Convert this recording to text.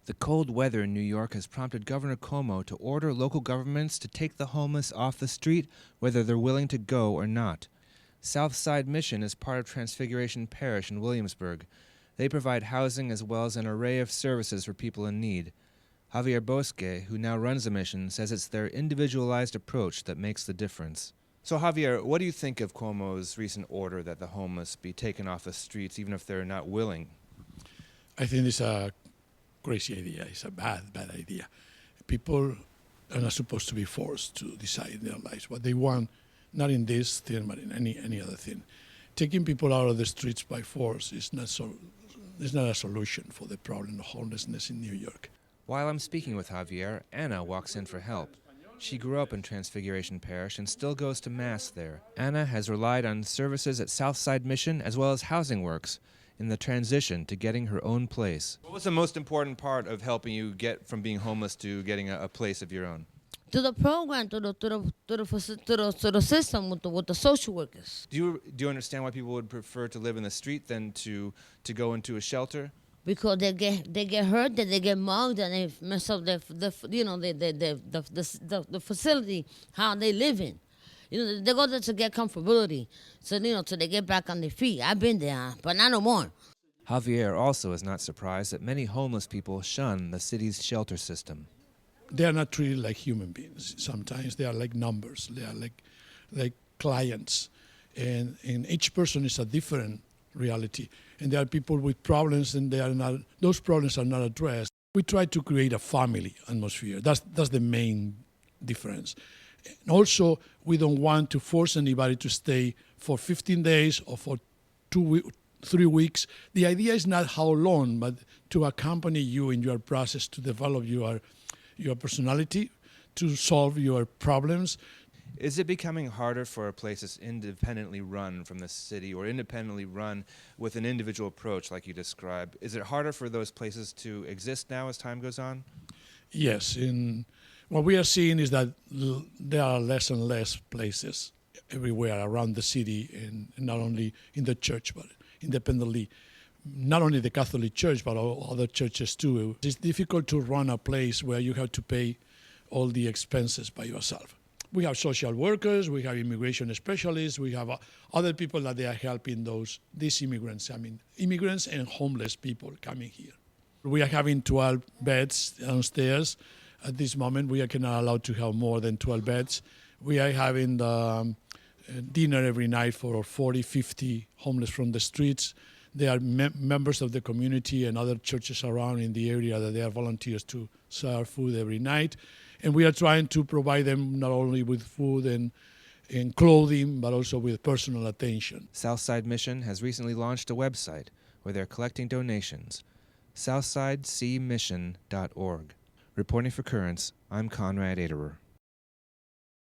The cold weather in New York has prompted Governor Cuomo to order local governments to take the homeless off the street, whether they're willing to go or not. Southside Mission is part of Transfiguration Parish in Williamsburg. They provide housing as well as an array of services for people in need. Javier Bosque, who now runs the mission, says it's their individualized approach that makes the difference. So Javier, what do you think of Cuomo's recent order that the homeless be taken off the streets even if they're not willing? I think it's a crazy idea. It's a bad idea. People are not supposed to be forced to decide in their lives what they want, not in this thing, but in any other thing. Taking people out of the streets by force is not a solution for the problem of homelessness in New York. While I'm speaking with Javier, Anna walks in for help. She grew up in Transfiguration Parish and still goes to Mass there. Anna has relied on services at Southside Mission as well as Housing Works in the transition to getting her own place. What was the most important part of helping you get from being homeless to getting a place of your own? To the program, to the system with the social workers. Do you understand why people would prefer to live in the street than to go into a shelter? Because they get hurt, that they get mugged, and they mess up the facility how they live in. They go there to get comfortability, so so they get back on their feet. I've been there, but not no more. Javier also is not surprised that many homeless people shun the city's shelter system. They are not treated like human beings. Sometimes they are like numbers. They are like clients, and each person is a different reality. And there are people with problems, and those problems are not addressed. We try to create a family atmosphere. That's the main difference. And also, we don't want to force anybody to stay for 15 days or for 3 weeks. The idea is not how long, but to accompany you in your process to develop your personality, to solve your problems. Is it becoming harder for a place that's independently run from the city or independently run with an individual approach like you described? Is it harder for those places to exist now as time goes on? Yes. What we are seeing is that there are less and less places everywhere around the city, and not only in the church, but independently. Not only the Catholic Church, but other churches too. It's difficult to run a place where you have to pay all the expenses by yourself. We have social workers, we have immigration specialists, we have other people that they are helping these immigrants. Immigrants and homeless people coming here. We are having 12 beds downstairs. At this moment, we are not allowed to have more than 12 beds. We are having dinner every night for 40, 50 homeless from the streets. They are members of the community and other churches around in the area that they are volunteers to serve food every night. And we are trying to provide them not only with food and clothing, but also with personal attention. Southside Mission has recently launched a website where they're collecting donations. SouthsideCmission.org. Reporting for Currents, I'm Konrad Aderer.